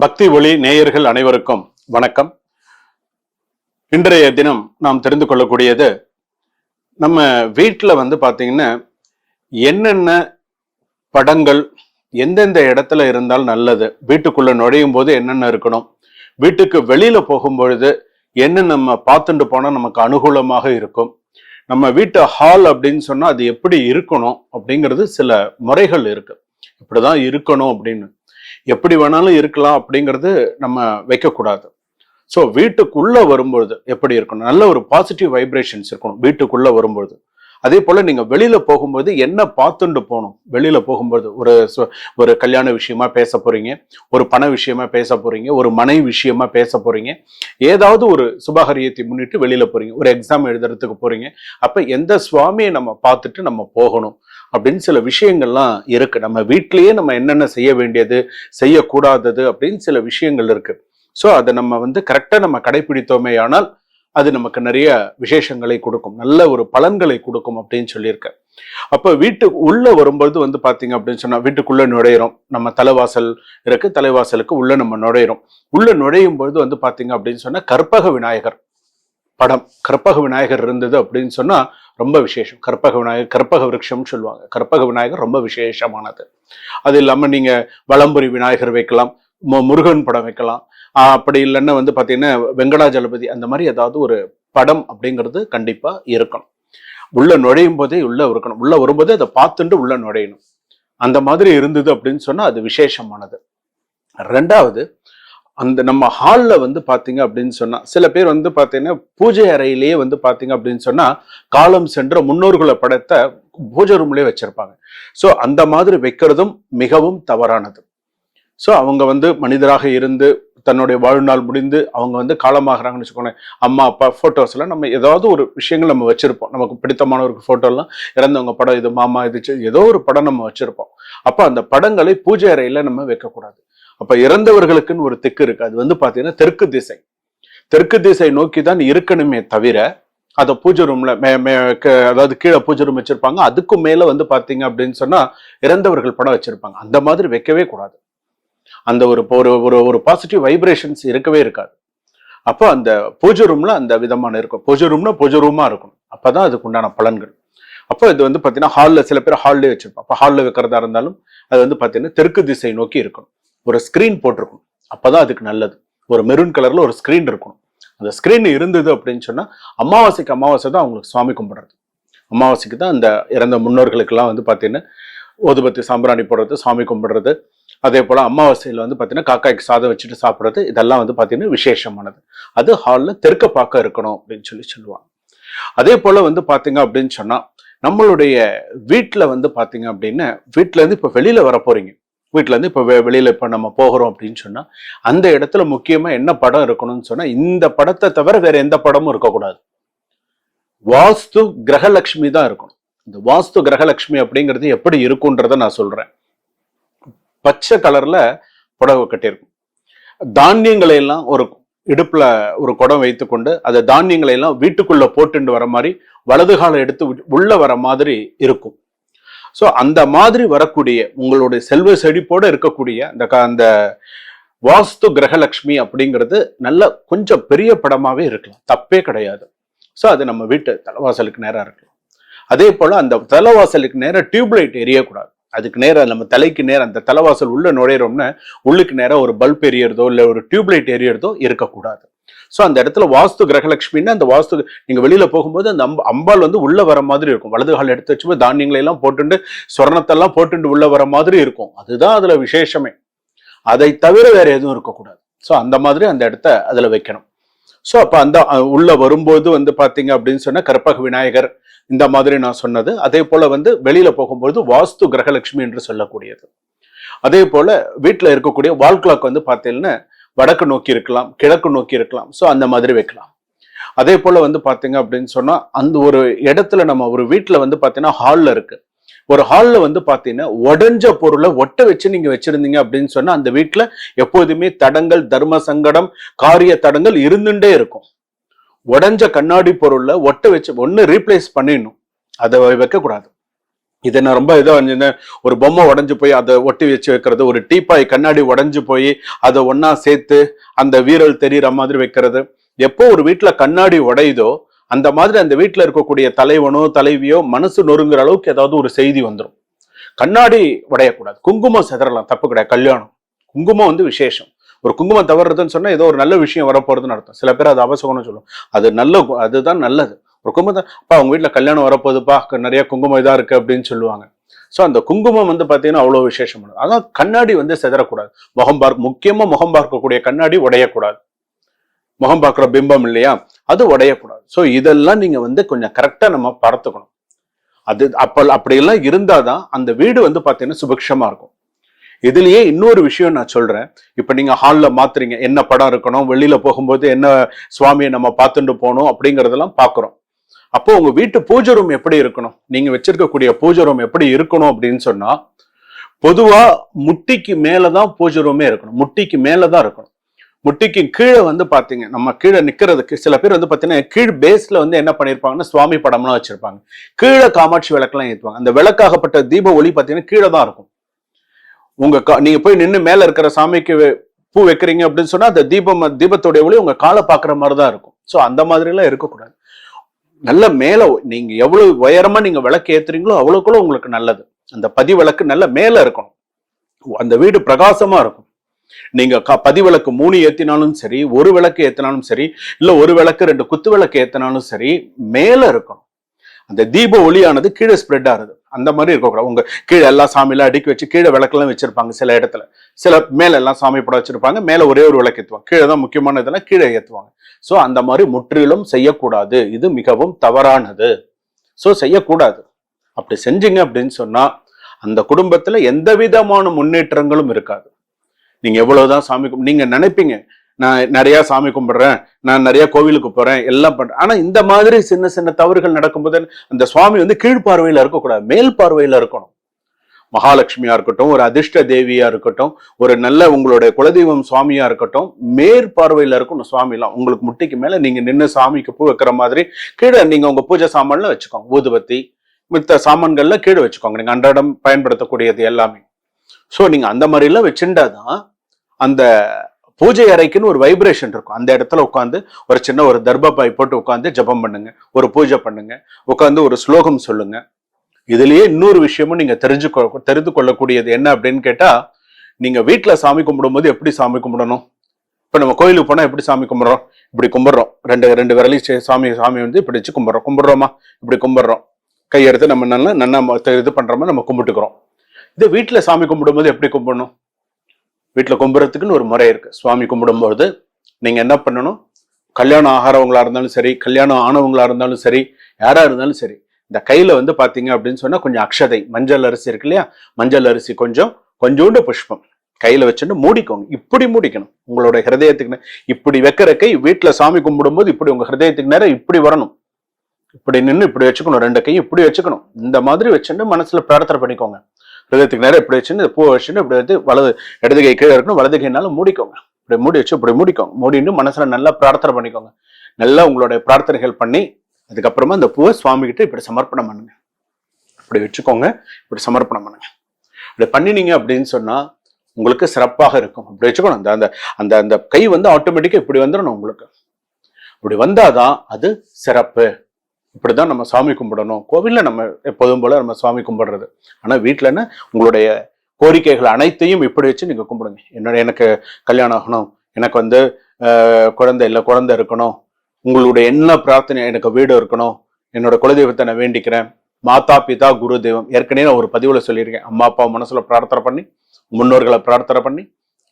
பக்தி ஒளி நேயர்கள் அனைவருக்கும் வணக்கம். இன்றைய தினம் நாம் தெரிந்து கொள்ளக்கூடியது, நம்ம வீட்டில் பார்த்தீங்கன்னா என்னென்ன படங்கள் எந்தெந்த இடத்துல இருந்தால் நல்லது, வீட்டுக்குள்ள நுழையும் போது என்னென்ன இருக்கணும், வீட்டுக்கு வெளியில போகும்பொழுது என்ன நம்ம பார்த்துட்டு போனால் நமக்கு அனுகூலமாக இருக்கும், நம்ம வீட்டு ஹால் அப்படின்னு சொன்னா அது எப்படி இருக்கணும் அப்படிங்கிறது சில முறைகள் இருக்கு. இப்படிதான் இருக்கணும் அப்படின்னு, எப்படி வேணாலும் இருக்கலாம் அப்படிங்கிறது நம்ம வைக்கக்கூடாது. ஸோ வீட்டுக்குள்ள வரும்பொழுது எப்படி இருக்கணும், நல்ல ஒரு பாசிட்டிவ் வைப்ரேஷன்ஸ் இருக்கணும் வீட்டுக்குள்ள வரும்பொழுது. அதே போல நீங்க வெளியில போகும்போது என்ன பார்த்துட்டு போகணும். வெளியில போகும்போது ஒரு கல்யாண விஷயமா பேச போறீங்க, ஒரு பண விஷயமா பேச போறீங்க, ஒரு மனை விஷயமா பேச போறீங்க, ஏதாவது ஒரு சுபகாரியத்தை முன்னிட்டு வெளியில போறீங்க, ஒரு எக்ஸாம் எழுதுறதுக்கு போறீங்க. அப்ப எந்த சுவாமியை நம்ம பார்த்துட்டு நம்ம போகணும் அப்படின்னு சில விஷயங்கள்லாம் இருக்கு. நம்ம வீட்டிலேயே நம்ம என்னென்ன செய்ய வேண்டியது, செய்யக்கூடாதது அப்படின்னு சில விஷயங்கள் இருக்கு. ஸோ அதை நம்ம கரெக்டா நம்ம கடைபிடித்தோமே ஆனால் அது நமக்கு நிறைய விசேஷங்களை கொடுக்கும், நல்ல ஒரு பலன்களை கொடுக்கும் அப்படின்னு சொல்லியிருக்கேன். அப்ப வீட்டுக்கு உள்ள வரும்போது பாத்தீங்க அப்படின்னு சொன்னா, வீட்டுக்குள்ள நுழையிறோம், நம்ம தலைவாசல் இருக்கு, தலைவாசலுக்கு உள்ள நம்ம நுழையிறோம். உள்ள நுழையும் பொழுது பாத்தீங்க அப்படின்னு சொன்னா கற்பக விநாயகர் படம், கற்பக விநாயகர் இருந்தது அப்படின்னு சொன்னா ரொம்ப விசேஷம். கற்பக விநாயகர், கற்பக விருட்சம்னு சொல்லுவாங்க. கற்பக விநாயகர் ரொம்ப விசேஷமானது. அது இல்லாம நீங்க வலம்புரி விநாயகர் வைக்கலாம், முருகன் படம் வைக்கலாம். அப்படி இல்லைன்னா பாத்தீங்கன்னா வெங்கடாஜலபதி, அந்த மாதிரி ஏதாவது ஒரு படம் அப்படிங்கிறது கண்டிப்பா இருக்கணும். உள்ள நுழையும் போதே உள்ள இருக்கணும், உள்ள வரும்போதே அதை பார்த்துட்டு உள்ள நுழையணும். அந்த மாதிரி இருந்தது அப்படின்னு சொன்னா அது விசேஷமானது. ரெண்டாவது, அந்த நம்ம ஹால்ல பாத்தீங்க அப்படின்னு சொன்னா, சில பேர் பாத்தீங்கன்னா பூஜை அறையிலேயே பாத்தீங்க அப்படின்னு சொன்னா காலம் சென்ற முன்னோர்களை படத்தை பூஜை ரூம்லயே வச்சிருப்பாங்க. ஸோ அந்த மாதிரி வைக்கிறதும் மிகவும் தவறானது. ஸோ அவங்க மனிதராக இருந்து தன்னுடைய வாழ்நாள் முடிந்து அவங்க காலமாகறாங்கன்னு வச்சுக்கோங்க, அம்மா அப்பா போட்டோஸ்ல நம்ம ஏதாவது ஒரு விஷயங்கள் நம்ம வச்சிருப்போம். நமக்கு பிடித்தமானவருக்கு போட்டோ எல்லாம், இறந்தவங்க படம், இது மாமா, இது ஏதோ ஒரு படம் நம்ம வச்சிருப்போம். அப்ப அந்த படங்களை பூஜை அறையில நம்ம வைக்கக்கூடாது. அப்ப இறந்தவர்களுக்குன்னு ஒரு திக்கு இருக்கு, அது பாத்தீங்கன்னா தெற்கு திசை. தெற்கு திசை நோக்கி தான் இருக்கணுமே தவிர, அதை பூஜை ரூம்ல அதாவது கீழே பூஜை ரூம் வச்சிருப்பாங்க, அதுக்கு மேல பாத்தீங்க அப்படின்னு சொன்னா இறந்தவர்கள் படம் வச்சிருப்பாங்க. அந்த மாதிரி வைக்கவே கூடாது. அந்த ஒரு பாசிட்டிவ் வைப்ரேஷன்ஸ் இருக்கவே இருக்காது. அப்போ அந்த பூஜை ரூம்ல அந்த விதமான இருக்கும். பூஜை ரூம்னா பூஜை ரூமா இருக்கணும், அப்பதான் அதுக்கு உண்டான பலன்கள். அப்போ இது பாத்தீங்கன்னா ஹால்ல, சில பேர் ஹால்லே வச்சிருப்போம். அப்ப ஹால்ல வைக்கிறதா இருந்தாலும் அது பாத்தீங்கன்னா தெற்கு திசை நோக்கி இருக்கணும். ஒரு ஸ்கிரீன் போட்டிருக்கணும், அப்பதான் அதுக்கு நல்லது. ஒரு மெரூன் கலர்ல ஒரு ஸ்கிரீன் இருக்கணும். அந்த ஸ்கிரீன் இருந்தது அப்படின்னு சொன்னா அமாவாசைக்கு அமாவாசை தான் அவங்களுக்கு சுவாமி கும்பிடுறது. அமாவாசைக்கு தான் அந்த இறந்த முன்னோர்களுக்கு எல்லாம் பாத்தீங்கன்னா ஊதுபத்தி சாம்பிராணி போடுறது, சாமி கும்பிடுறது. அதே போல அமாவாசையில பாத்தீங்கன்னா காக்காய்க்கு சாதம் வச்சுட்டு சாப்பிடுறது, இதெல்லாம் பாத்தீங்கன்னா விசேஷமானது. அது ஹால்ல தெற்க பார்க்க இருக்கணும் அப்படின்னு சொல்லுவாங்க. அதே போல பாத்தீங்க அப்படின்னு சொன்னா, நம்மளுடைய வீட்டுல பாத்தீங்க அப்படின்னா, வீட்டுல இருந்து இப்ப வெளியில வர போறீங்க, வீட்டுல இருந்து இப்ப வெளியில இப்ப நம்ம போகிறோம் அப்படின்னு சொன்னா, அந்த இடத்துல முக்கியமா என்ன படம் இருக்கணும்னு சொன்னா, இந்த படத்தை தவிர வேற எந்த படமும் இருக்கக்கூடாது. வாஸ்து கிரகலட்சுமி தான் இருக்கணும். இந்த வாஸ்து கிரகலட்சுமி அப்படிங்கிறது எப்படி இருக்குன்றத நான் சொல்றேன். பச்சை கலர்ல புடவை கட்டியிருக்கும், தானியங்களை எல்லாம் ஒரு இடுப்புல ஒரு குடம் வைத்துக்கொண்டு அந்த தானியங்களை எல்லாம் வீட்டுக்குள்ள போட்டுண்டு வர மாதிரி வலது காலம் எடுத்து உள்ள வர மாதிரி இருக்கும். ஸோ அந்த மாதிரி வரக்கூடிய உங்களுடைய செல்வ செழிப்போட இருக்கக்கூடிய அந்த வாஸ்து கிரகலட்சுமி அப்படிங்கிறது நல்ல கொஞ்சம் பெரிய படமாவே இருக்கலாம், தப்பே கிடையாது. ஸோ அது நம்ம வீட்டு தலைவாசலுக்கு நேரம் இருக்கலாம். அதே போல அந்த தலைவாசலுக்கு நேரம் டியூப்லைட் எரியக்கூடாது. அதுக்கு நேரம் நம்ம தலைக்கு நேரம், அந்த தலைவாசல் உள்ள நுழையிறோம்னா உள்ளுக்கு நேரம் ஒரு பல்ப் எரியறதோ இல்ல ஒரு டியூப்லைட் எரியறதோ இருக்கக்கூடாது. ஸோ அந்த இடத்துல வாஸ்து கிரகலட்சுமின்னா, அந்த வாஸ்து நீங்க வெளியில போகும்போது அந்த அம்பாள் உள்ள வர மாதிரி இருக்கும். வலது கால் எடுத்து வச்சு தானியங்களை எல்லாம் போட்டுண்டு சொர்ணத்தெல்லாம் போட்டுண்டு உள்ள வர மாதிரி இருக்கும். அதுதான் அதுல விசேஷமே. அதை தவிர வேற எதுவும் இருக்கக்கூடாது. ஸோ அந்த மாதிரி அந்த இடத்த அதுல வைக்கணும். ஸோ அப்ப அந்த உள்ள வரும்போது பாத்தீங்க அப்படின்னு சொன்னா கற்பக விநாயகர், இந்த மாதிரி நான் சொன்னது. அதே போல வெளியில போகும்போது வாஸ்து கிரகலட்சுமி என்று சொல்லக்கூடியது. அதே போல வீட்டுல இருக்கக்கூடிய வால் கிளாக் பாத்தீங்கன்னா வடக்கு நோக்கி இருக்கலாம், கிழக்கு நோக்கி இருக்கலாம். ஸோ அந்த மாதிரி வைக்கலாம். அதே போல பாத்தீங்க அப்படின்னு சொன்னா, அந்த ஒரு இடத்துல நம்ம ஒரு வீட்டுல பாத்தீங்கன்னா ஹால்ல இருக்கு, ஒரு ஹால்ல பாத்தீங்கன்னா உடஞ்ச பொருளை ஒட்ட வச்சு நீங்க வச்சிருந்தீங்க அப்படின்னு சொன்னா அந்த வீட்டுல எப்போதுமே தடங்கள், தர்ம சங்கடம், காரிய தடங்கள் இருந்துட்டே இருக்கும். உடஞ்ச கண்ணாடி பொருள்ல ஒட்ட வச்சு ஒண்ணு ரீப்ளேஸ் பண்ணிடணும், அதை வைக்க கூடாது. இதை நான் ரொம்ப இதா ஒரு பொம்மை உடஞ்சு போய் அதை ஒட்டி வச்சு வைக்கிறது, ஒரு டீப்பாய் கண்ணாடி உடஞ்சு போய் அதை ஒன்னா சேர்த்து அந்த வீரல் தெரியுற மாதிரி வைக்கிறது. எப்போ ஒரு வீட்டுல கண்ணாடி உடையுதோ அந்த மாதிரி அந்த வீட்டுல இருக்கக்கூடிய தலைவனோ தலைவியோ மனசு நொறுங்குற அளவுக்கு ஏதாவது ஒரு செய்தி வந்துடும். கண்ணாடி உடையக்கூடாது. குங்குமம் செதறலாம், தப்பு கிடையாது. கல்யாணம் குங்குமம் வந்து விசேஷம். ஒரு குங்குமம் தவறுறதுன்னு சொன்னா ஏதோ ஒரு நல்ல விஷயம் வரப்போறதுன்னு அர்த்தம். சில பேர் அது அபசகுணம் சொல்லும். அது நல்ல, அதுதான் நல்லது. ஒரு குங்குமம் அப்பா அவங்க வீட்டுல கல்யாணம் வரப்போகுதுப்பா, நிறைய குங்குமம் இதா இருக்கு அப்படின்னு சொல்லுவாங்க. ஸோ அந்த குங்குமம் வந்து பாத்தீங்கன்னா அவ்வளவு விசேஷமானது. அதான் கண்ணாடி வந்து செதறக்கூடாது. முக்கியமா முகம் பார்க்கக்கூடிய கண்ணாடி உடையக்கூடாது. முகம் பார்க்குற பிம்பம் இல்லையா, அது உடையக்கூடாது. ஸோ இதெல்லாம் நீங்க வந்து கொஞ்சம் கரெக்டா நம்ம பார்த்துக்கணும். அது அப்படியெல்லாம் இருந்தாதான் அந்த வீடு வந்து பாத்தீங்கன்னா சுபிக்ஷமா இருக்கும். இதுலயே இன்னொரு விஷயம் நான் சொல்றேன். இப்ப நீங்க ஹால்ல மாத்துறீங்க, என்ன படம் இருக்கணும், வெளியில போகும்போது என்ன சுவாமியை நம்ம பார்த்துட்டு போகணும் அப்படிங்கறதெல்லாம் பாக்குறோம். அப்போ உங்க வீட்டு பூஜை ரூம் எப்படி இருக்கணும், நீங்க வச்சிருக்கக்கூடிய பூஜை ரூம் எப்படி இருக்கணும் அப்படின்னு சொன்னா, பொதுவா முட்டிக்கு மேலதான் பூஜை ரூமே இருக்கணும். முட்டிக்கு மேலதான் இருக்கணும். முட்டிக்கு கீழே வந்து பாத்தீங்க, நம்ம கீழே நிக்கிறதுக்கு சில பேர் வந்து பாத்தீங்கன்னா கீழ் பேஸ்ல வந்து என்ன பண்ணிருப்பாங்கன்னா சுவாமி படம்லாம் வச்சிருப்பாங்க. கீழே காமாட்சி விளக்கெல்லாம் ஏற்றுவாங்க. அந்த விளக்காகப்பட்ட தீப ஒளி பாத்தீங்கன்னா கீழே தான் இருக்கும். நீங்க போய் நின்று மேல இருக்கிற சாமிக்கு பூ வைக்கிறீங்க அப்படின்னு சொன்னா அந்த தீபத்தோடைய ஒளி உங்க காலை பாக்குற மாதிரிதான் இருக்கும். சோ அந்த மாதிரி எல்லாம் இருக்கக்கூடாது. நல்ல மேல நீங்க எவ்வளவு உயரமா நீங்க விளக்கு ஏத்துறீங்களோ அவ்வளவுக்குள்ள உங்களுக்கு நல்லது. அந்த பதி விளக்கு நல்ல மேல இருக்கணும். அந்த வீடு பிரகாசமா இருக்கும். நீங்க பதி விளக்கு 3 ஏத்தினாலும் சரி, ஒரு விளக்கு ஏத்தினாலும் சரி, இல்ல ஒரு விளக்கு 2 குத்து விளக்கு ஏத்தினாலும் சரி, மேல இருக்கணும். அந்த தீப ஒளியானது கீழே ஸ்ப்ரெட் ஆகுது. அந்த மாதிரி இருக்கக்கூடாது. உங்க கீழே எல்லாம் சாமியெல்லாம் அடுக்கி வச்சு கீழே விளக்கெல்லாம் வச்சிருப்பாங்க. சில இடத்துல சில மேல எல்லாம் சாமி படம் வச்சிருப்பாங்க, மேல ஒரே ஒரு விளக்கு ஏற்றுவாங்க. கீழே தான் முக்கியமான இதெல்லாம் கீழே ஏற்றுவாங்க. சோ அந்த மாதிரி முற்றிலும் செய்யக்கூடாது. இது மிகவும் தவறானது. சோ செய்யக்கூடாது. அப்படி செஞ்சீங்க அப்படின்னு சொன்னா அந்த குடும்பத்துல எந்த விதமான முன்னேற்றங்களும் இருக்காது. நீங்க எவ்வளவுதான் சாமி நீங்க நினைப்பீங்க, நான் நிறைய சாமி கும்பிடுறேன், நான் நிறைய கோவிலுக்கு போறேன், எல்லாம் பண்றேன். ஆனா இந்த மாதிரி சின்ன சின்ன தவறுகள் நடக்கும்போது அந்த சுவாமி வந்து கீழ்பார்வையில இருக்கக்கூடாது, மேல் பார்வையில இருக்கணும். மகாலட்சுமியா இருக்கட்டும், ஒரு அதிர்ஷ்ட தேவியா இருக்கட்டும், ஒரு நல்ல உங்களுடைய குலதெய்வம் சுவாமியா இருக்கட்டும், மேற்பார்வையில இருக்கணும் சுவாமி எல்லாம். உங்களுக்கு முட்டிக்கு மேல நீங்க நின்று சாமிக்கு பூ வைக்கிற மாதிரி கீழே நீங்க உங்க பூஜை சாமான்ல வச்சுக்கோங்க. ஊதுபத்தி மித்த சாமான்கள்ல கீழே வச்சுக்கோங்க. நீங்க அன்றாடம் பயன்படுத்தக்கூடியது எல்லாமே. சோ நீங்க அந்த மாதிரி எல்லாம் வச்சுட்டாதான் அந்த பூஜை அறைக்குன்னு ஒரு வைப்ரேஷன் இருக்கும். அந்த இடத்துல உட்காந்து ஒரு சின்ன ஒரு தர்பாய் போட்டு உட்காந்து ஜபம் பண்ணுங்க, ஒரு பூஜை பண்ணுங்க, உட்காந்து ஒரு ஸ்லோகம் சொல்லுங்க. இதுலயே இன்னொரு விஷயமும் நீங்க தெரிந்து கொள்ளக்கூடியது என்ன அப்படின்னு கேட்டா, நீங்க வீட்டுல சாமி கும்பிடும் போது எப்படி சாமி கும்பிடணும். இப்ப நம்ம கோயிலுக்கு போனா எப்படி சாமி கும்பிடுறோம், இப்படி கும்பிடுறோம். ரெண்டு விரலையும் சாமி வந்து இப்படி வச்சு கும்பிடுறோமா, இப்படி கும்பிடுறோம். கையெடுத்து நம்ம நல்லா இது பண்றோமா, நம்ம கும்பிட்டுக்கிறோம். இது வீட்டுல சாமி கும்பிடும் போது எப்படி கும்பிடணும். வீட்டுல கும்பிடுறதுக்குன்னு ஒரு முறை இருக்கு. சுவாமி கும்பிடும்போது நீங்க என்ன பண்ணணும், கல்யாணம் ஆகிறவங்களா இருந்தாலும் சரி, கல்யாணம் ஆனவங்களா இருந்தாலும் சரி, யாரா இருந்தாலும் சரி, இந்த கையில வந்து பாத்தீங்க அப்படின்னு சொன்னா கொஞ்சம் அக்ஷதை, மஞ்சள் அரிசி இருக்கு இல்லையா, மஞ்சள் அரிசி கொஞ்சோண்டு புஷ்பம் கையில வச்சுட்டு மூடிக்கோங்க. இப்படி மூடிக்கணும். உங்களோட ஹிருதயத்துக்கு இப்படி வைக்கிற கை வீட்டுல சாமி கும்பிடும் போது இப்படி உங்க ஹிருதயத்துக்கு நேரம் இப்படி வரணும். இப்படி நின்று இப்படி வச்சுக்கணும். 2 கையும் இப்படி வச்சுக்கணும். இந்த மாதிரி வச்சுட்டு மனசுல பிரார்த்தனை பண்ணிக்கோங்க. ஹிருதயத்துக்கு நேரம் இப்படி வச்சுன்னு பூ வச்சுட்டு இப்படி வந்து இடது கை கீழே இருக்கணும், வலது கைனாலும் மூடிக்கோங்க. இப்படி மூடி வச்சு இப்படி மூடிக்கோங்க. மூடிட்டு மனசுல நல்லா பிரார்த்தனை பண்ணிக்கோங்க. நல்லா உங்களுடைய பிரார்த்தனைகள் பண்ணி அதுக்கப்புறமா அந்த பூவை சுவாமி கிட்ட இப்படி சமர்ப்பணம் பண்ணுங்க. இப்படி வச்சுக்கோங்க, இப்படி சமர்ப்பணம் பண்ணுங்க. இப்படி பண்ணினீங்க அப்படின்னு சொன்னா உங்களுக்கு சிறப்பாக இருக்கும். அப்படி வச்சுக்கணும். அந்த அந்த அந்த கை வந்து ஆட்டோமேட்டிக்கா இப்படி வந்துடணும் உங்களுக்கு. இப்படி வந்தாதான் அது சிறப்பு. இப்படிதான் நம்ம சாமி கும்பிடணும். கோவில்ல நம்ம எப்போதும் போல நம்ம சாமி கும்பிடுறது. ஆனா வீட்டுலன்னு உங்களுடைய கோரிக்கைகள் அனைத்தையும் இப்படி வச்சு நீங்க கும்பிடுங்க. எனக்கு கல்யாணம் ஆகணும், எனக்கு வந்து குழந்தை இருக்கணும், உங்களுடைய என்ன பிரார்த்தனை, எனக்கு வீடு இருக்கணும், என்னோட குலதெய்வத்தை நான் வேண்டிக்கிறேன், மாதா பிதா குரு தெய்வம். ஏற்கனவே நான் ஒரு பதிவுல சொல்லியிருக்கேன். அம்மா அப்பா மனசுல பிரார்த்தனை பண்ணி, முன்னோர்களை பிரார்த்தனை பண்ணி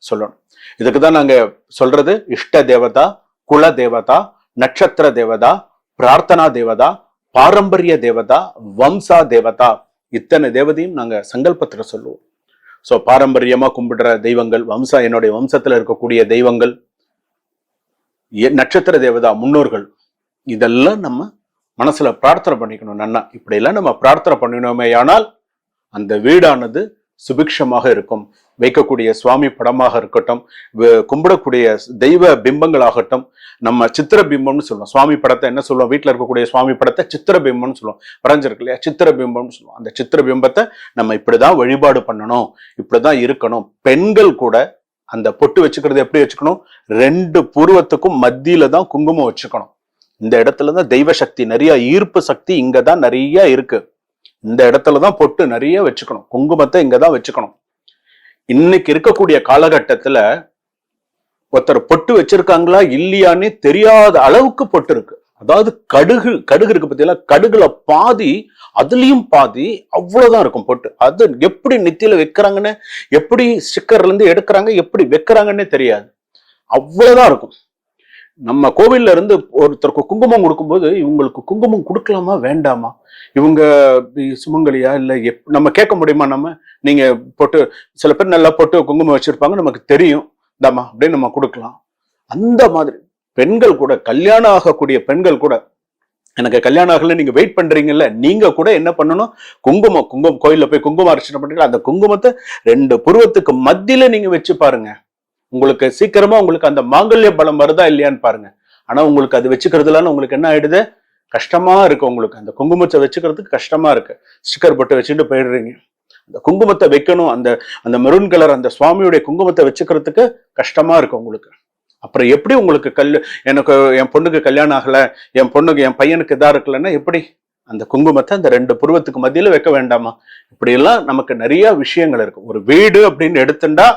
சொல்லணும். இதுக்குதான் நாங்க சொல்றது இஷ்ட தேவதா, குல தேவதா, நட்சத்திர தேவதா, பிரார்த்தனா தேவதா, பாரம்பரிய தேவதா, வம்சா தேவதா. இத்தனை தேவதையும் நாங்க சங்கல்பத்துல சொல்லுவோம். சோ பாரம்பரியமா கும்பிடுற தெய்வங்கள், என்னுடைய வம்சத்துல இருக்கக்கூடிய தெய்வங்கள், நட்சத்திர தேவதா, முன்னோர்கள், இதெல்லாம் நம்ம மனசுல பிரார்த்தனை பண்ணிக்கணும். நன்னா இப்படி எல்லாம் நம்ம பிரார்த்தனை பண்ணினோமே ஆனால் அந்த வீடானது சுபிக்ஷமாக இருக்கும். வைக்கக்கூடிய சுவாமி படமாக இருக்கட்டும், கும்பிடக்கூடிய தெய்வ பிம்பங்களாகட்டும், நம்ம சித்திர பிம்பம்னு சொல்லுவோம். சுவாமி படத்தை என்ன சொல்லுவோம்? வீட்டில் இருக்கக்கூடிய சுவாமி படத்தை சித்திர பிம்பம்னு சொல்லுவோம். வரைஞ்சிருக்கு இல்லையா, சித்திர பிம்பம்னு சொல்லுவோம். அந்த சித்திர பிம்பத்தை நம்ம இப்படிதான் வழிபாடு பண்ணணும், இப்படிதான் இருக்கணும். பெண்கள் கூட அந்த பொட்டு வச்சுக்கிறது எப்படி வச்சுக்கணும்? 2 புருவத்துக்கும் மத்தியில தான் குங்குமம் வச்சுக்கணும். இந்த இடத்துலதான் தெய்வ சக்தி, நிறைய ஈர்ப்பு சக்தி இங்கதான் நிறைய இருக்கு. இந்த இடத்துலதான் பொட்டு நிறைய வச்சுக்கணும், குங்குமத்தை இங்கதான் வச்சுக்கணும். இன்னைக்கு இருக்கக்கூடிய காலகட்டத்துல ஒருத்தர் பொட்டு வச்சிருக்காங்களா இல்லையான்னு தெரியாத அளவுக்கு பொட்டு இருக்கு. அதாவது கடுகு இருக்கு பத்தியா, கடுகுல பாதி, அதுலயும் பாதி அவ்வளவுதான் இருக்கும் பொட்டு. அது எப்படி நெத்தியில வைக்கிறாங்கன்னு, எப்படி ஸ்டிக்கர்ல இருந்து எடுக்கிறாங்க, எப்படி வைக்கிறாங்கன்னே தெரியாது, அவ்வளவுதான் இருக்கும். நம்ம கோவில்ல இருந்து ஒருத்தருக்கு குங்குமம் கொடுக்கும்போது இவங்களுக்கு குங்குமம் கொடுக்கலாமா வேண்டாமா, இவங்க சுமங்கலியா இல்ல நம்ம கேட்க முடியுமா? நீங்க போட்டு, சில பேர் நல்லா போட்டு குங்குமம் வச்சிருப்பாங்க, நமக்கு தெரியும், தாமா அப்படின்னு நம்ம கொடுக்கலாம். அந்த மாதிரி பெண்கள் கூட, கல்யாணம் ஆகக்கூடிய பெண்கள் கூட, எனக்கு கல்யாணம் ஆகல நீங்க வெயிட் பண்றீங்கல்ல, நீங்க கூட என்ன பண்ணணும்? குங்குமம் கோயில்ல போய் குங்குமம் அர்ச்சனை பண்றீங்க, அந்த குங்குமத்தை 2 புருவத்துக்கு மத்தியில நீங்க வச்சு பாருங்க. உங்களுக்கு சீக்கிரமா உங்களுக்கு அந்த மாங்கல்ய பலம் வருதா இல்லையான்னு பாருங்க. ஆனா உங்களுக்கு அது வச்சுக்கிறதுலான்னு உங்களுக்கு என்ன ஆயிடுது? கஷ்டமா இருக்கு. உங்களுக்கு அந்த குங்குமத்தை வச்சுக்கிறதுக்கு கஷ்டமா இருக்கு. ஸ்டிக்கர் போட்டு வச்சுட்டு போயிடுறீங்க. அந்த குங்குமத்தை வைக்கணும், அந்த மெரூன் கலர் அந்த சுவாமியுடைய குங்குமத்தை வச்சுக்கிறதுக்கு கஷ்டமா இருக்கு உங்களுக்கு. அப்புறம் எப்படி உங்களுக்கு எனக்கு என் பொண்ணுக்கு கல்யாணம் ஆகல, என் பையனுக்கு இதா இருக்கலன்னா எப்படி? அந்த குங்குமத்தை அந்த 2 புருவத்துக்கு மத்தியில வைக்க வேண்டாமா? இப்படி எல்லாம் நமக்கு நிறைய விஷயங்கள் இருக்கு. ஒரு வீடு அப்படின்னு எடுத்துட்டா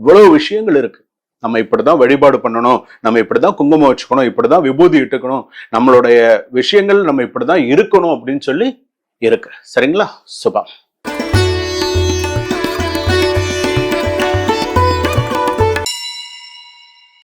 இவ்வளவு விஷயங்கள் இருக்கு. நம்ம இப்படிதான் வழிபாடு பண்ணணும், நம்ம இப்படிதான் குங்குமம் வச்சுக்கணும், இப்படிதான் விபூதி இட்டுக்கணும், நம்மளுடைய விஷயங்கள் நம்ம இப்படிதான் இருக்கணும் அப்படின்னு சொல்லி இருக்கு. சரிங்களா? சுபா.